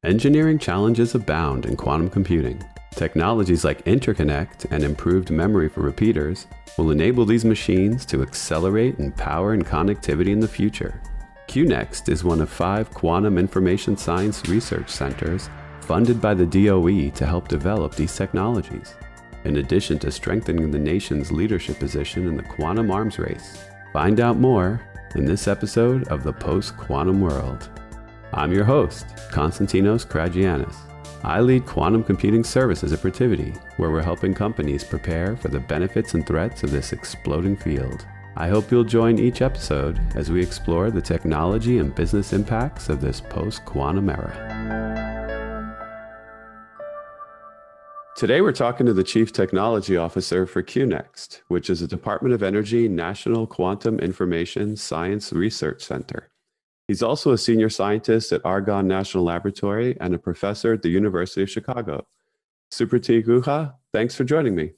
Engineering challenges abound in quantum computing. Technologies like Interconnect and improved memory for repeaters will enable these machines to accelerate and power in connectivity in the future. QNEXT is one of 5 quantum information science research centers funded by the DOE to help develop these technologies, in addition to strengthening the nation's leadership position in the quantum arms race. Find out more in this episode of the Post-Quantum World. I'm your host, Konstantinos Karagiannis. I lead quantum computing services at Protiviti, where we're helping companies prepare for the benefits and threats of this exploding field. I hope you'll join each episode as we explore the technology and business impacts of this post-quantum era. Today we're talking to the Chief Technology Officer for QNEXT, which is a Department of Energy National Quantum Information Science Research Center. He's also a senior scientist at Argonne National Laboratory and a professor at the University of Chicago. Supratik Guha, thanks for joining me.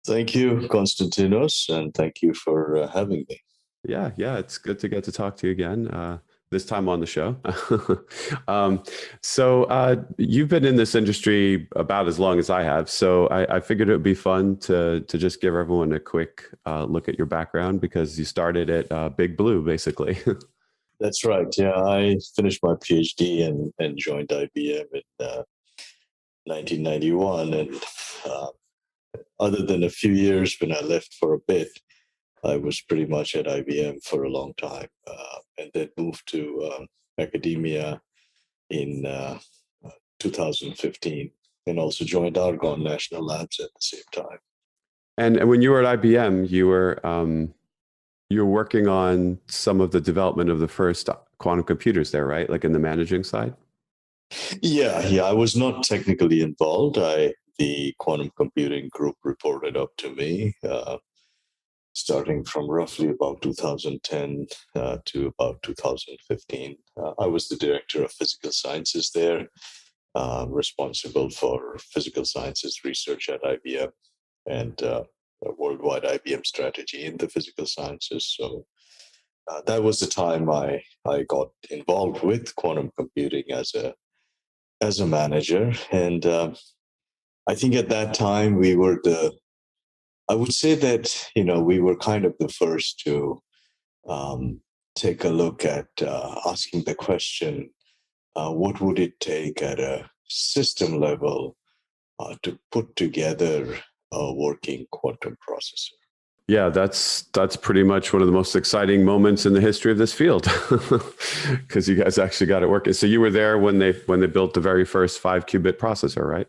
Thank you, Konstantinos, and thank you for having me. Yeah, it's good to get to talk to you again, this time on the show. So you've been in this industry about as long as I have, so I figured it would be fun to just give everyone a quick look at your background, because you started at Big Blue, basically. That's right. Yeah, I finished my PhD and joined IBM in 1991. And other than a few years when I left for a bit, I was pretty much at IBM for a long time, and then moved to academia in 2015, and also joined Argonne National Labs at the same time. And when you were at IBM, you're working on some of the development of the first quantum computers there, right? Like in the managing side? Yeah. I was not technically involved. The quantum computing group reported up to me, starting from roughly about 2010 to about 2015. I was the director of physical sciences there, responsible for physical sciences research at IBM and a worldwide IBM strategy in the physical sciences. So that was the time I got involved with quantum computing as a manager. And I think at that time I would say that, we were kind of the first to take a look at asking the question, what would it take at a system level to put together a working quantum processor? Yeah, that's pretty much one of the most exciting moments in the history of this field, because you guys actually got it working. So you were there when they built the very first 5-qubit processor, right?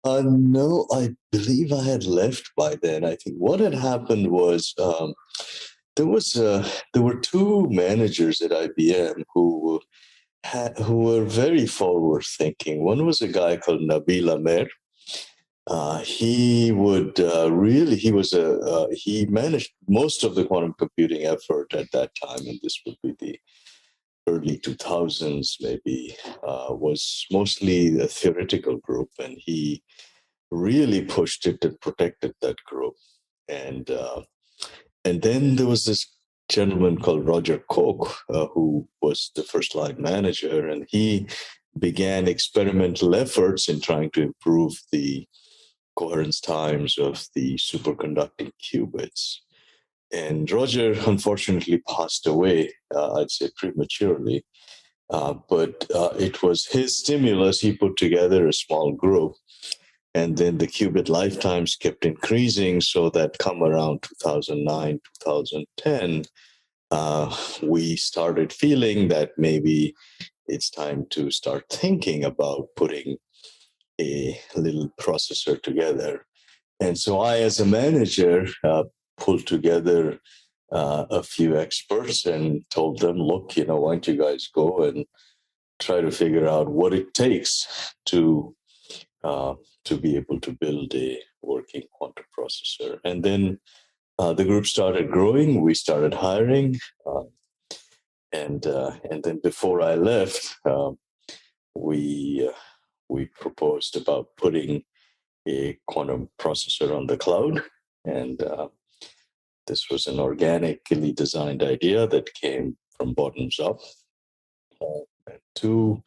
No, I believe I had left by then. I think what had happened was there were 2 managers at IBM who were very forward thinking. One was a guy called Nabil Amer. He managed most of the quantum computing effort at that time, and this would be the early 2000s, maybe, was mostly a theoretical group, and he really pushed it and protected that group. And then there was this gentleman called Roger Koch, who was the first line manager, and he began experimental efforts in trying to improve the coherence times of the superconducting qubits. And Roger unfortunately passed away, I'd say prematurely, but it was his stimulus. He put together a small group, and then the qubit lifetimes kept increasing, so that come around 2009, 2010, we started feeling that maybe it's time to start thinking about putting a little processor together. And so I, as a manager, pulled together a few experts and told them, look, why don't you guys go and try to figure out what it takes to be able to build a working quantum processor. And then the group started growing. We started hiring. And then before I left, we proposed about putting a quantum processor on the cloud. And this was an organically designed idea that came from bottoms up. And 2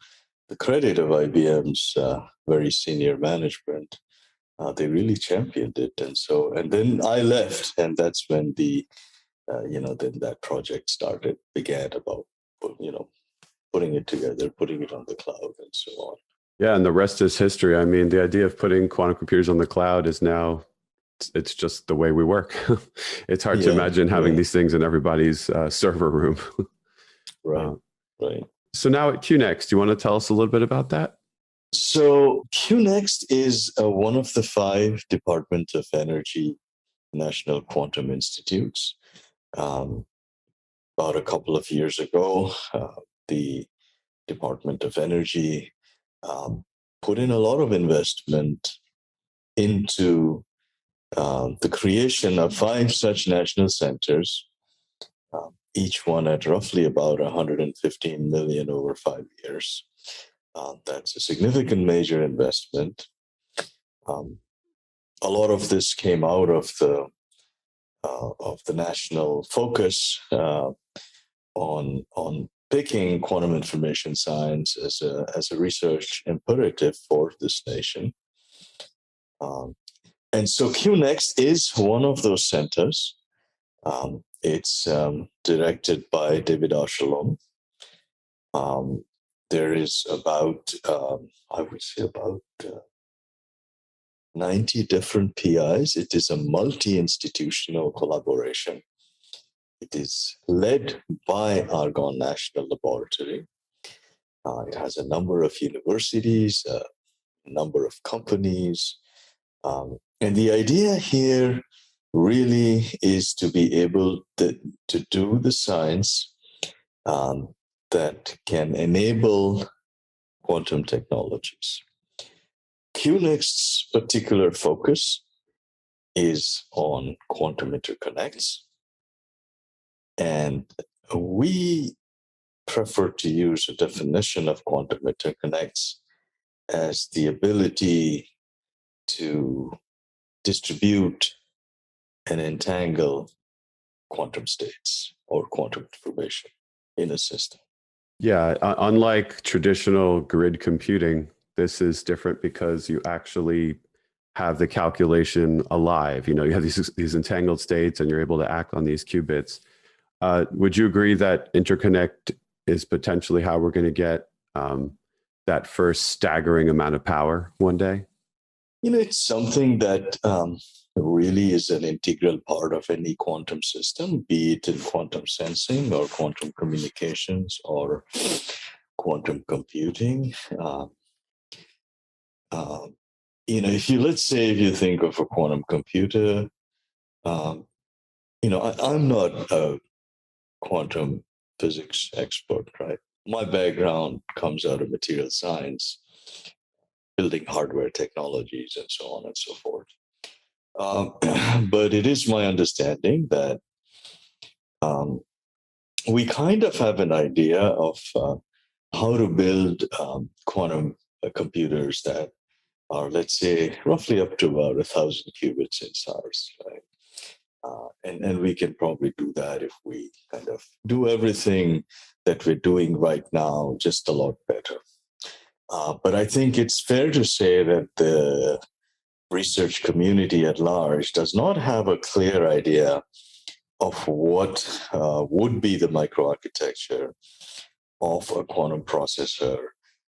the credit of IBM's very senior management. They really championed it, and then I left, and that's when then that project began about putting it together, putting it on the cloud, and so on. Yeah, and the rest is history. I mean, the idea of putting quantum computers on the cloud is now, it's just the way we work. It's hard to imagine having these things in everybody's server room. Right. So now at QNEXT, do you want to tell us a little bit about that? So QNEXT is one of the 5 Department of Energy National Quantum Institutes. About a couple of years ago, the Department of Energy put in a lot of investment into the creation of 5 such national centers, each one at roughly about 115 million over 5 years. That's a significant major investment. A lot of this came out of the national focus on picking quantum information science as a research imperative for this nation. And so QNEXT is one of those centers. It's directed by David Ashalom. There is about, I would say about 90 different PIs. It is a multi-institutional collaboration. It is led by Argonne National Laboratory. It has a number of universities, a number of companies. And the idea here really is to be able to do the science that can enable quantum technologies. QNEXT's particular focus is on quantum interconnects. And we prefer to use a definition of quantum interconnects as the ability to distribute and entangle quantum states or quantum information in a system. Yeah, unlike traditional grid computing, this is different because you actually have the calculation alive. You have these entangled states and you're able to act on these qubits. Would you agree that interconnect is potentially how we're going to get that first staggering amount of power one day? It's something that really is an integral part of any quantum system, be it in quantum sensing or quantum communications or quantum computing. If you think of a quantum computer, I'm not a quantum physics expert, right? My background comes out of material science, building hardware technologies and so on and so forth. But it is my understanding that we kind of have an idea of how to build quantum computers that are, let's say, roughly up to about 1,000 qubits in size, right? And we can probably do that if we kind of do everything that we're doing right now just a lot better. But I think it's fair to say that the research community at large does not have a clear idea of what would be the microarchitecture of a quantum processor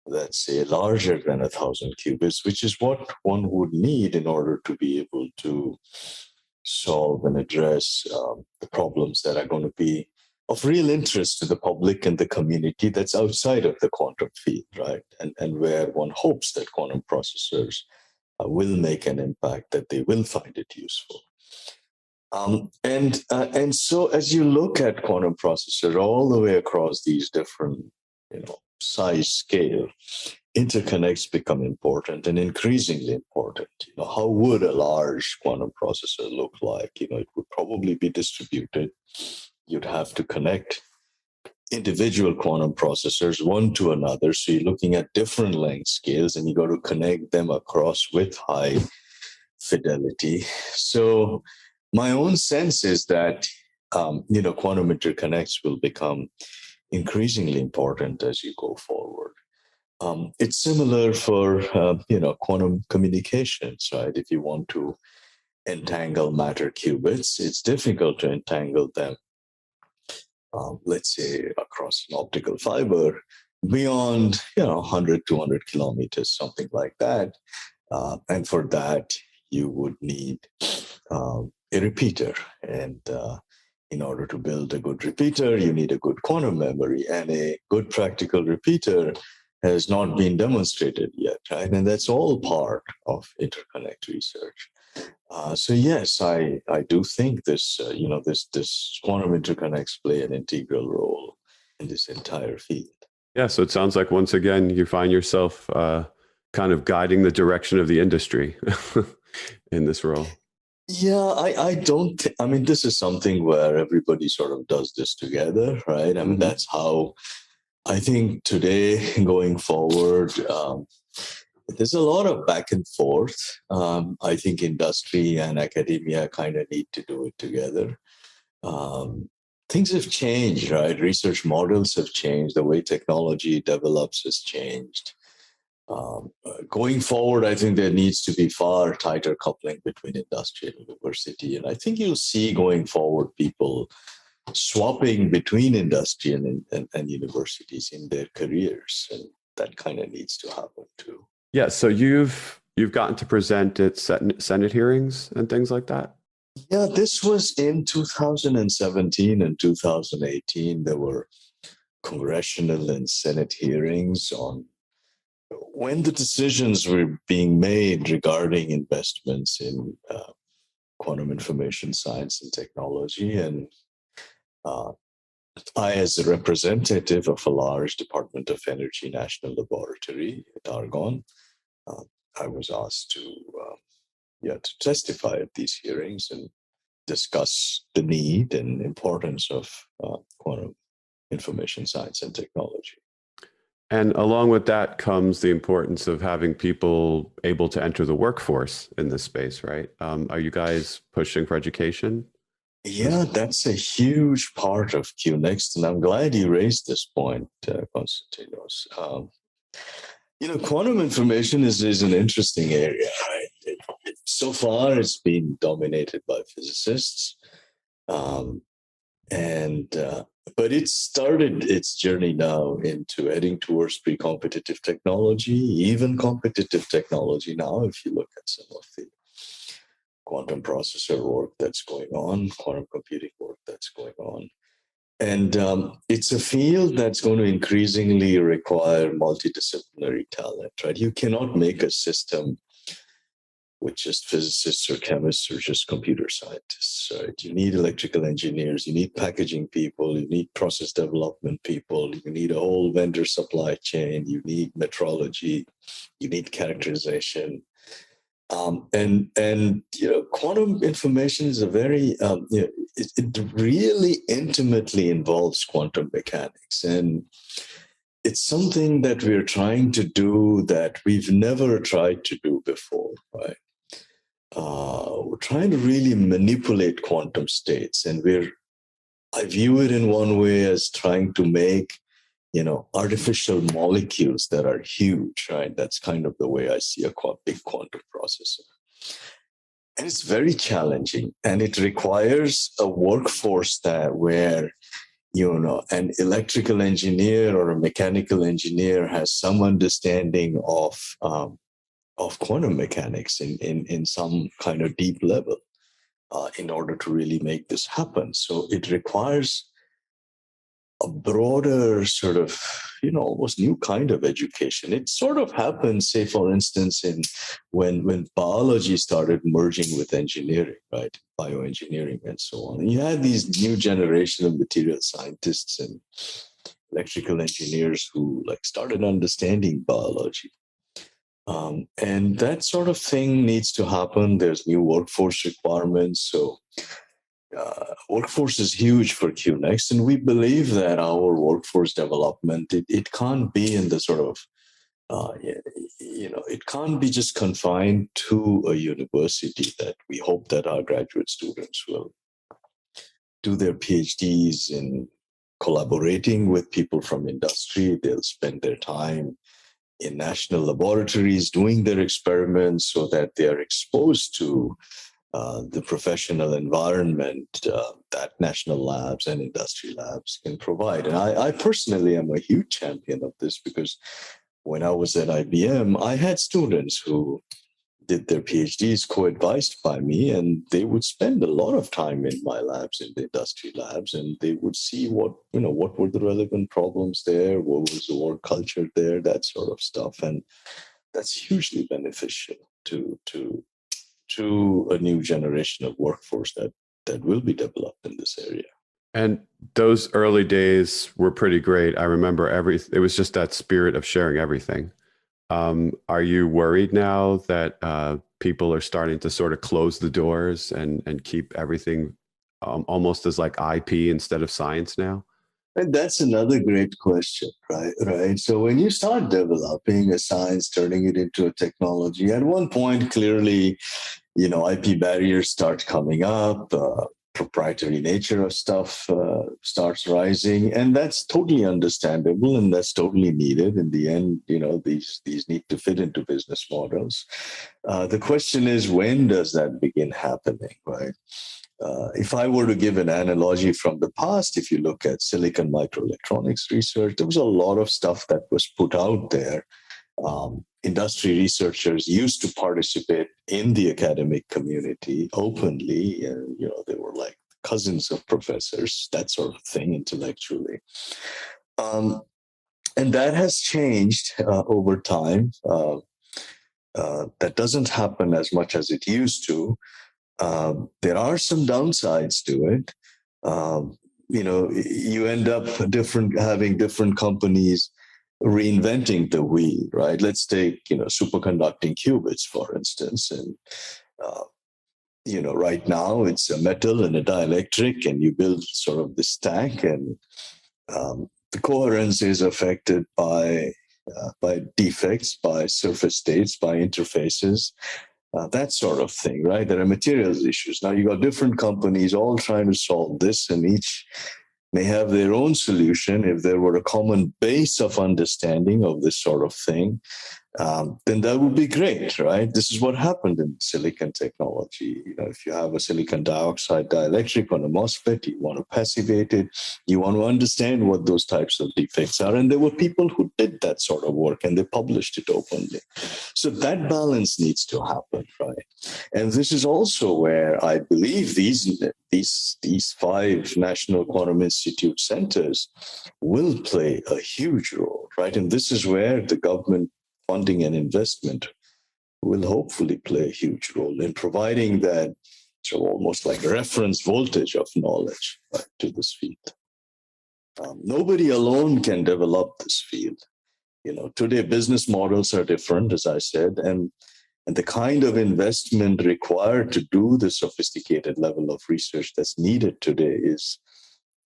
that's, say, larger than 1,000 qubits, which is what one would need in order to be able to solve and address the problems that are going to be of real interest to the public and the community that's outside of the quantum field, right? And where one hopes that quantum processors will make an impact, that they will find it useful. And so as you look at quantum processors all the way across these different, size scale, interconnects become important and increasingly important. How would a large quantum processor look like? It would probably be distributed. You'd have to connect individual quantum processors one to another. So you're looking at different length scales and you got to connect them across with high fidelity. So my own sense is that, quantum interconnects will become increasingly important as you go forward. It's similar for quantum communications, right? If you want to entangle matter qubits, it's difficult to entangle them, let's say, across an optical fiber beyond 100, 200 kilometers, something like that. And for that, you would need a repeater. And in order to build a good repeater, you need a good quantum memory. And a good practical repeater has not been demonstrated yet, right? And that's all part of interconnect research. So yes, I do think this quantum interconnects play an integral role in this entire field. Yeah, so it sounds like once again you find yourself kind of guiding the direction of the industry in this role. Yeah, I don't. I mean, this is something where everybody sort of does this together, right? I mean, that's how I think today going forward. There's a lot of back and forth. I think industry and academia kind of need to do it together. Things have changed, right? Research models have changed. The way technology develops has changed. Going forward, I think there needs to be far tighter coupling between industry and university. And I think you'll see going forward people swapping between industry and universities in their careers. And that kind of needs to happen too. Yeah, so you've gotten to present at Senate hearings and things like that? Yeah, this was in 2017 and 2018. There were congressional and Senate hearings on when the decisions were being made regarding investments in quantum information science and technology. And uh, I, as a representative of a large Department of Energy national laboratory at Argonne, uh, I was asked to testify at these hearings and discuss the need and importance of quantum information science and technology. And along with that comes the importance of having people able to enter the workforce in this space, right? Are you guys pushing for education? Yeah, that's a huge part of QNEXT, and I'm glad you raised this point, Konstantinos. Quantum information is an interesting area, right? So far, it's been dominated by physicists, um, and but it started its journey now into heading towards pre-competitive technology, even competitive technology now. If you look at some of the quantum processor work that's going on, quantum computing work that's going on. And it's a field that's going to increasingly require multidisciplinary talent, right? You cannot make a system with just physicists or chemists or just computer scientists, right? You need electrical engineers, you need packaging people, you need process development people, you need a whole vendor supply chain, you need metrology, you need characterization. Quantum information is a very it really intimately involves quantum mechanics, and it's something that we're trying to do that we've never tried to do before, right? We're trying to really manipulate quantum states, and I view it in one way as trying to make artificial molecules that are huge, right? That's kind of the way I see a big quantum processor. And it's very challenging, and it requires a workforce where, an electrical engineer or a mechanical engineer has some understanding of quantum mechanics in some kind of deep level in order to really make this happen. So it requires a broader sort of, almost new kind of education. It sort of happens, say, for instance, when biology started merging with engineering, right? Bioengineering and so on. And you had these new generation of material scientists and electrical engineers who started understanding biology. And that sort of thing needs to happen. There's new workforce requirements. So workforce is huge for QNEXT, and we believe that our workforce development, it can't be in the sort of, it can't be just confined to a university. That we hope that our graduate students will do their PhDs in collaborating with people from industry. They'll spend their time in national laboratories doing their experiments so that they are exposed to the professional environment that national labs and industry labs can provide. And I personally am a huge champion of this because when I was at IBM, I had students who did their PhDs co-advised by me, and they would spend a lot of time in my labs, in the industry labs, and they would see what were the relevant problems there, what was the work culture there, that sort of stuff. And that's hugely beneficial to a new generation of workforce that will be developed in this area. And those early days were pretty great. I remember it was just that spirit of sharing everything. Are you worried now that people are starting to sort of close the doors and keep everything almost as like IP instead of science now? And that's another great question, right? Right. So when you start developing a science, turning it into a technology, at one point, clearly, IP barriers start coming up. Proprietary nature of stuff starts rising, and that's totally understandable, and that's totally needed. In the end, these need to fit into business models. The question is, when does that begin happening, right? If I were to give an analogy from the past, if you look at silicon microelectronics research, there was a lot of stuff that was put out there. Industry researchers used to participate in the academic community openly, and they were like cousins of professors, that sort of thing, intellectually. And that has changed over time. That doesn't happen as much as it used to. There are some downsides to it. You end up having different companies reinventing the wheel, right? Let's take, superconducting qubits, for instance. And, right now it's a metal and a dielectric, and you build sort of the stack, and the coherence is affected by defects, by surface states, by interfaces, that sort of thing, right? There are materials issues. Now you got different companies all trying to solve this, and each may have their own solution. If there were a common base of understanding of this sort of thing, then that would be great, right? This is what happened in silicon technology. If you have a silicon dioxide dielectric on a MOSFET, you want to passivate it, you want to understand what those types of defects are. And there were people who did that sort of work, and they published it openly. So that balance needs to happen, right? And this is also where I believe these 5 National Quantum Institute centers will play a huge role, right? And this is where the government funding and investment will hopefully play a huge role in providing that almost like reference voltage of knowledge, right, to this field. Nobody alone can develop this field. Today business models are different, as I said, and the kind of investment required to do the sophisticated level of research that's needed today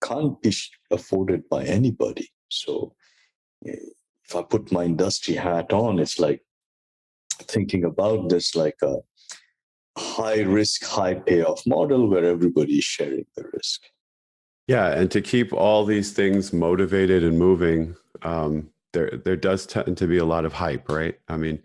can't be afforded by anybody. So if I put my industry hat on, it's like thinking about this like a high risk, high payoff model where everybody is sharing the risk. Yeah, and to keep all these things motivated and moving, there does tend to be a lot of hype, right? I mean,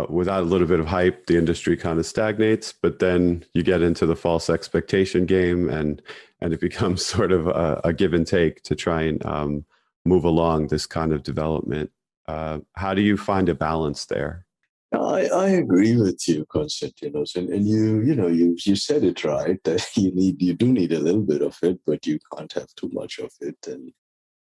without a little bit of hype, the industry kind of stagnates, but then you get into the false expectation game, and it becomes sort of a give and take to try and move along this kind of development. How do you find a balance there? I agree with you, Konstantinos, and you said it right that you do need a little bit of it, but you can't have too much of it. And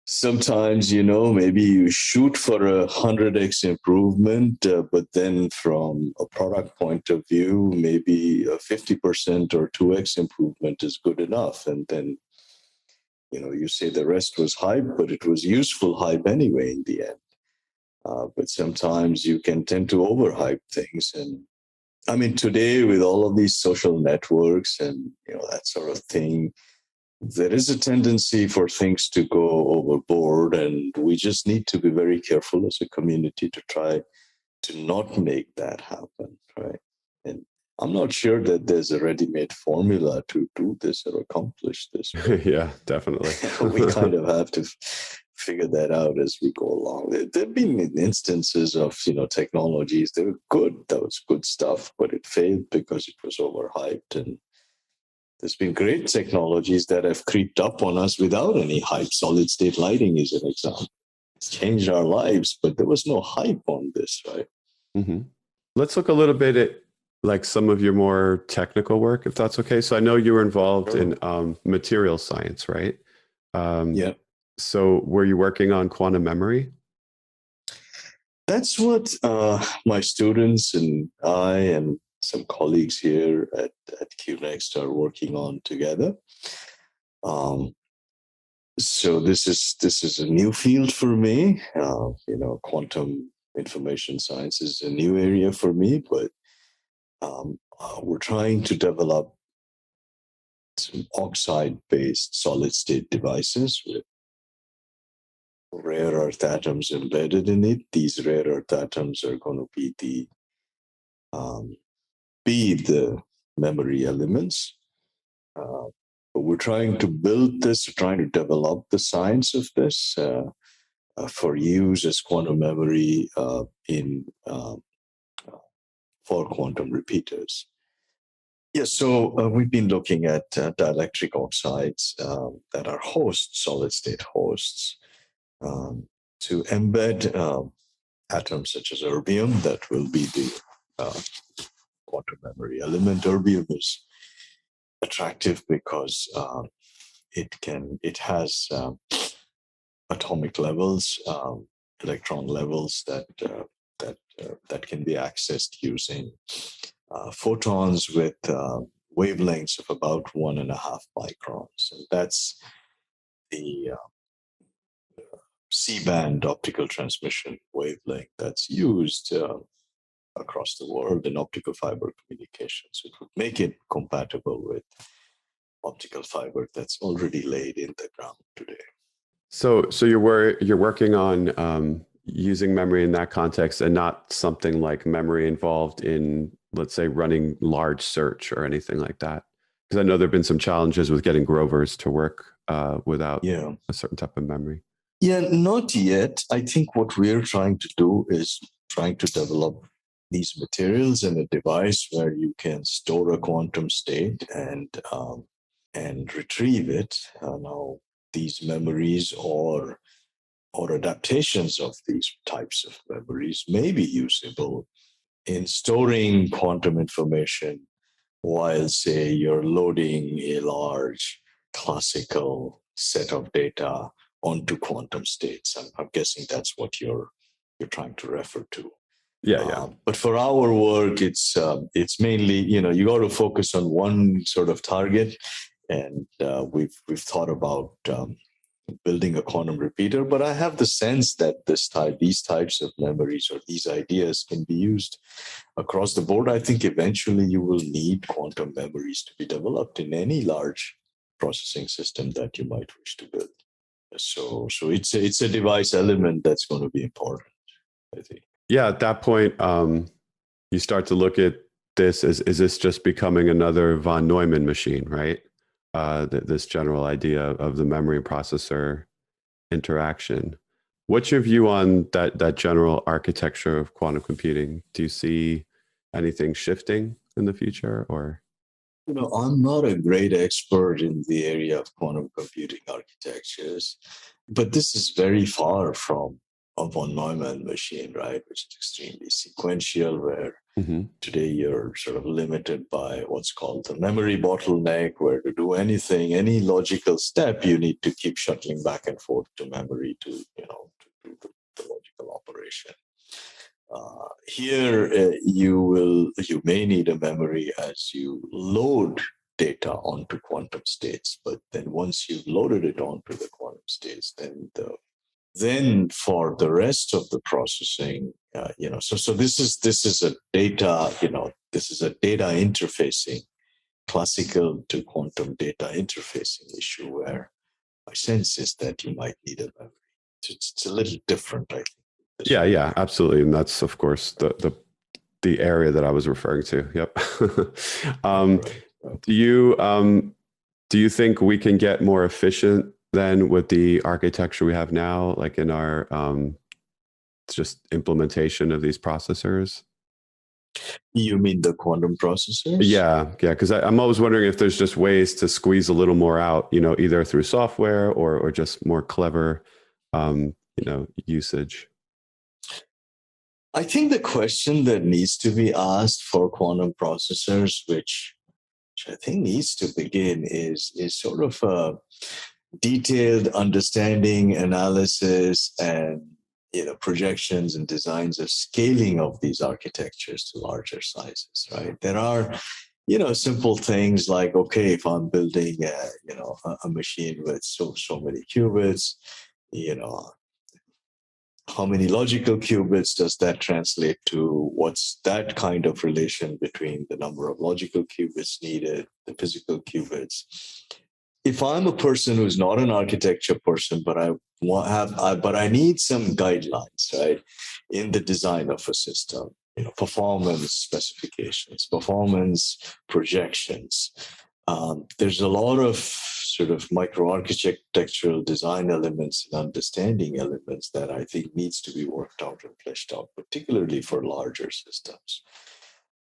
sometimes, maybe you shoot for 100x improvement, but then from a product point of view, maybe a 50% or 2x improvement is good enough. And then, you say the rest was hype, but it was useful hype anyway in the end. But sometimes you can tend to overhype things. And I mean, today with all of these social networks and, that sort of thing, there is a tendency for things to go overboard, and we just need to be very careful as a community to try to not make that happen, right? And I'm not sure that there's a ready-made formula to do this or accomplish this. Yeah, definitely. We kind of have to figure that out as we go along. There have been instances of, technologies that were good. That was good stuff, but it failed because it was overhyped. And there's been great technologies that have creeped up on us without any hype. Solid state lighting is an example. It's changed our lives, but there was no hype on this, right? Mm-hmm. Let's look a little bit at like some of your more technical work, if that's okay. So I know you were involved in material science, right? Yeah. So were you working on quantum memory? That's what my students and I and some colleagues here at QNEXT are working on together. So this is a new field for me. Quantum information science is a new area for me, but we're trying to develop some oxide-based solid-state devices with rare earth atoms embedded in it. These rare earth atoms are going to be the memory elements. But we're trying to build this, trying to develop the science of this for use as quantum memory for quantum repeaters. Yeah, so we've been looking at dielectric oxides that are hosts, solid-state hosts, to embed atoms such as erbium that will be the quantum memory element. Erbium is attractive because it has atomic levels, electron levels that can be accessed using photons with wavelengths of about 1.5 microns, and that's the C-band optical transmission wavelength that's used across the world in optical fiber communications. It would make it compatible with optical fiber that's already laid in the ground today. So you're working on using memory in that context, and not something like memory involved in, let's say, running large search or anything like that. Because I know there've been some challenges with getting Grovers to work without a certain type of memory. Yeah, not yet. I think what we're trying to do is trying to develop these materials in a device where you can store a quantum state and retrieve it. Now, these memories or adaptations of these types of memories may be usable in storing quantum information while, say, you're loading a large classical set of data onto quantum states. I'm guessing that's what you're trying to refer to. Yeah. But for our work, it's mainly, you got to focus on one sort of target, and we've thought about building a quantum repeater. But I have the sense that these types of memories or these ideas can be used across the board. I think eventually you will need quantum memories to be developed in any large processing system that you might wish to build. So it's a device element that's going to be important, I think. Yeah, at that point, you start to look at this as, is this just becoming another von Neumann machine, right? This general idea of the memory processor interaction. What's your view on that general architecture of quantum computing? Do you see anything shifting in the future, or? I'm not a great expert in the area of quantum computing architectures, but this is very far from a von Neumann machine, right? Which is extremely sequential, where today you're sort of limited by what's called the memory bottleneck, where to do anything, any logical step, you need to keep shuttling back and forth to memory to do the logical operation. Here, you may need a memory as you load data onto quantum states, but then once you've loaded it onto the quantum states, then for the rest of the processing, so this is a data, this is a data interfacing, classical to quantum data interfacing issue, where my sense is that you might need a memory. It's a little different, I think. Yeah, absolutely. And that's, of course, the the area that I was referring to. Yep. Right. Do you think we can get more efficient then with the architecture we have now, like in our just implementation of these processors? You mean the quantum processors? Yeah, because I'm always wondering if there's just ways to squeeze a little more out, either through software or just more clever, usage. I think the question that needs to be asked for quantum processors, which I think needs to begin, is sort of a detailed understanding, analysis, and projections and designs of scaling of these architectures to larger sizes. Right? There are simple things like, okay, if I'm building a machine with so many qubits, you know how many logical qubits does that translate to? What's that kind of relation between the number of logical qubits needed, the physical qubits? If I'm a person who's not an architecture person, but I need some guidelines, right, in the design of a system, performance specifications, performance projections. There's a lot of sort of microarchitectural design elements and understanding elements that I think needs to be worked out and fleshed out, particularly for larger systems.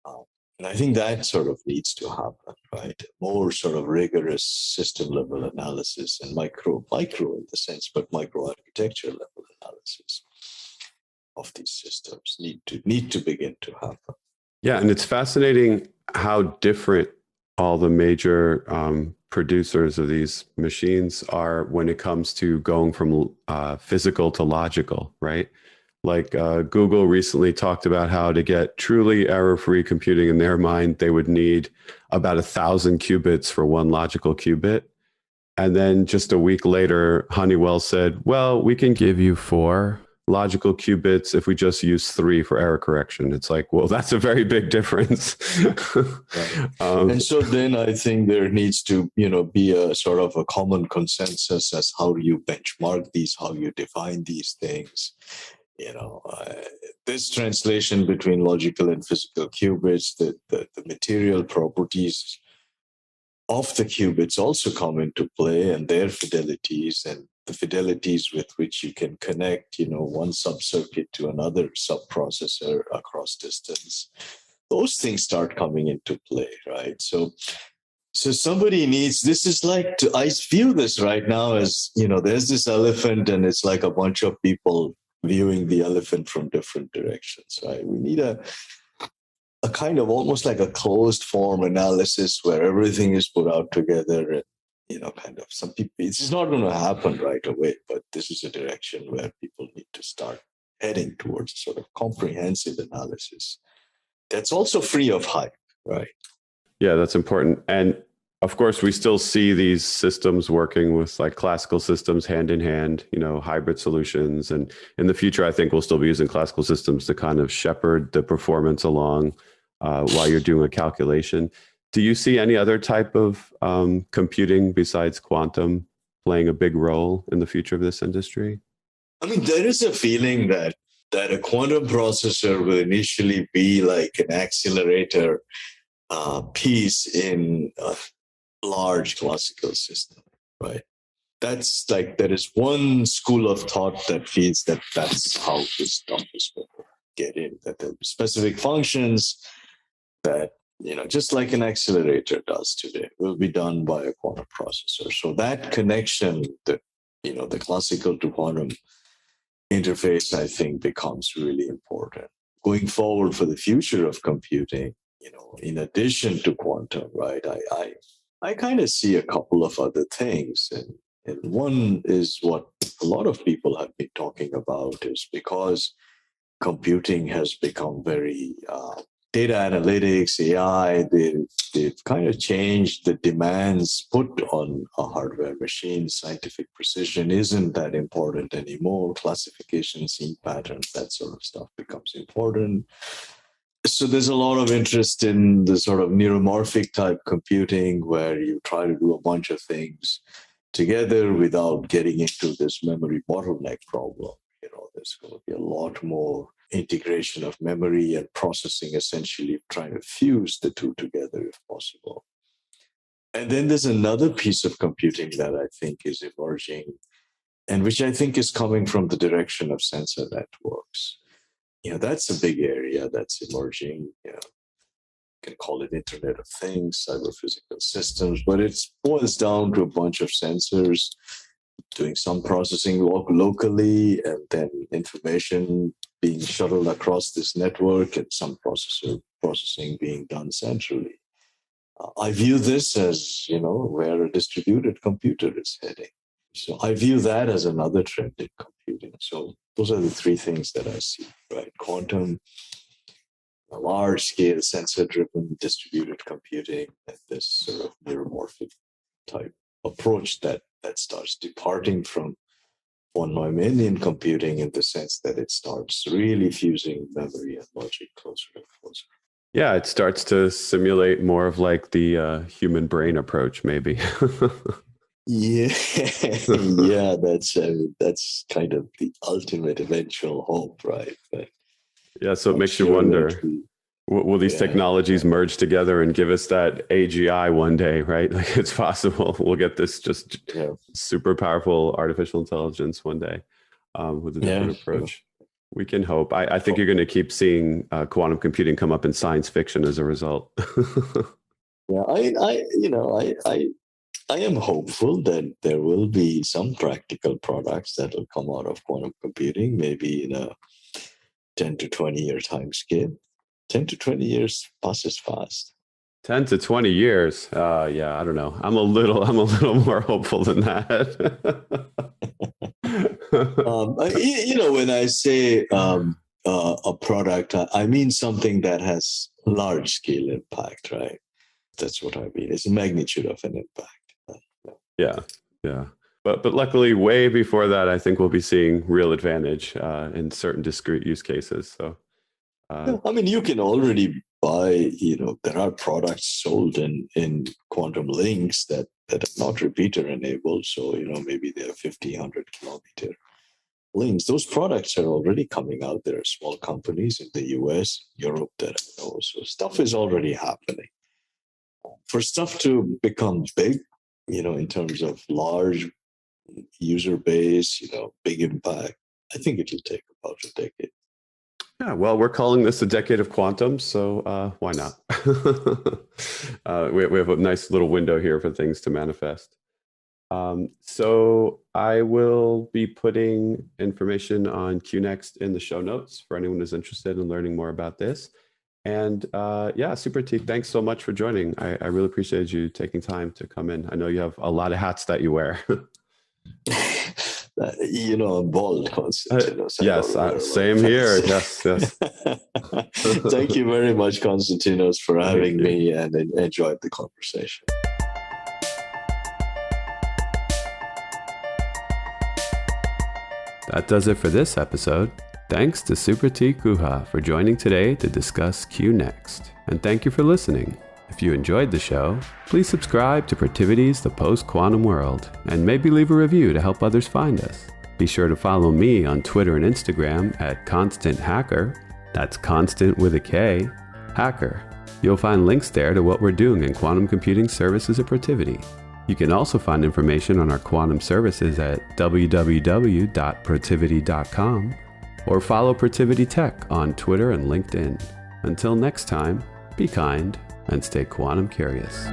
And I think that sort of needs to happen, right? More sort of rigorous system level analysis and micro in the sense, but microarchitecture level analysis of these systems need to begin to happen. Yeah, and it's fascinating how different all the major producers of these machines are when it comes to going from physical to logical, right? Like Google recently talked about how to get truly error-free computing in their mind, they would need about 1,000 qubits for one logical qubit. And then just a week later, Honeywell said, well, we can give you 4 logical qubits if we just use 3 for error correction. It's like, well, that's a very big difference. Right. And so then I think there needs to, be a sort of a common consensus as how you benchmark these, how you define these things. This translation between logical and physical qubits, the material properties of the qubits also come into play, and their fidelities and the fidelities with which you can connect, one subcircuit to another subprocessor across distance. Those things start coming into play, right? So somebody needs, this is like, I view this right now as, there's this elephant and it's like a bunch of people viewing the elephant from different directions, right? We need a kind of almost like a closed form analysis where everything is put out together and, kind of some people, it's not going to happen right away, but this is a direction where people need to start heading towards sort of comprehensive analysis that's also free of hype, right? Yeah, that's important. And of course, we still see these systems working with like classical systems hand in hand, hybrid solutions. And in the future, I think we'll still be using classical systems to kind of shepherd the performance along while you're doing a calculation. Do you see any other type of computing besides quantum playing a big role in the future of this industry? I mean, there is a feeling that a quantum processor will initially be like an accelerator piece in a large classical system, right? That's like, there is one school of thought that feels that that's how this stuff is going to get in, that there are specific functions that, just like an accelerator does today, will be done by a quantum processor. So that connection, that, the classical to quantum interface, I think, becomes really important. Going forward for the future of computing, in addition to quantum, right, I kind of see a couple of other things. And one is what a lot of people have been talking about, is because computing has become very data analytics, AI, they've kind of changed the demands put on a hardware machine. Scientific precision isn't that important anymore. Classification, seeing patterns, that sort of stuff becomes important. So there's a lot of interest in the sort of neuromorphic type computing where you try to do a bunch of things together without getting into this memory bottleneck problem. There's going to be a lot more integration of memory and processing, essentially trying to fuse the two together if possible. And then there's another piece of computing that I think is emerging, and which I think is coming from the direction of sensor networks. That's a big area that's emerging. You can call it Internet of Things, cyber physical systems, but it boils down to a bunch of sensors doing some processing locally, and then information being shuttled across this network, and some processing being done centrally. I view this as, where a distributed computer is heading. So I view that as another trend in computing. So those are the three things that I see, right? Quantum, a large-scale sensor-driven distributed computing, and this sort of neuromorphic type approach that starts departing from von Neumannian computing in the sense that it starts really fusing memory and logic closer and closer. Yeah, it starts to simulate more of like the human brain approach, maybe. Yeah, that's kind of the ultimate eventual hope, right? But yeah, so it makes you wonder, will these technologies merge together and give us that AGI one day, right? Like, it's possible we'll get this just super powerful artificial intelligence one day with a different approach. We can hope. I think you're going to keep seeing quantum computing come up in science fiction as a result. Yeah, I am hopeful that there will be some practical products that will come out of quantum computing, maybe in a 10 to 20 year time scale. 10 to 20 years passes fast. 10 to 20 years. Yeah, I don't know. I'm a little more hopeful than that. When I say a product, I mean something that has large scale impact, right? That's what I mean. It's the magnitude of an impact. Yeah. But luckily, way before that, I think we'll be seeing real advantage in certain discrete use cases. So, you can already buy. There are products sold in quantum links that are not repeater enabled. So maybe they're 50, 100 kilometer links. Those products are already coming out. There are small companies in the US, Europe that I know. So stuff is already happening. For stuff to become big, in terms of large user base, big impact, I think it will take about a decade. Yeah, well, we're calling this a decade of quantum, so why not? We have a nice little window here for things to manifest. So I will be putting information on QNEXT in the show notes for anyone who's interested in learning more about this. And Supratik, thanks so much for joining. I really appreciated you taking time to come in. I know you have a lot of hats that you wear. I'm bald, Konstantinos. Yes, same here. Yes. Thank you very much, Konstantinos, for having me, and enjoyed the conversation. That does it for this episode. Thanks to Supratik Guha for joining today to discuss QNEXT. And thank you for listening. If you enjoyed the show, please subscribe to Protivity's The Post-Quantum World, and maybe leave a review to help others find us. Be sure to follow me on Twitter and Instagram at ConstantHacker. That's Constant with a K, Hacker. You'll find links there to what we're doing in quantum computing services at Protivity. You can also find information on our quantum services at www.protivity.com, or follow Protivity Tech on Twitter and LinkedIn. Until next time, be kind and stay quantum curious.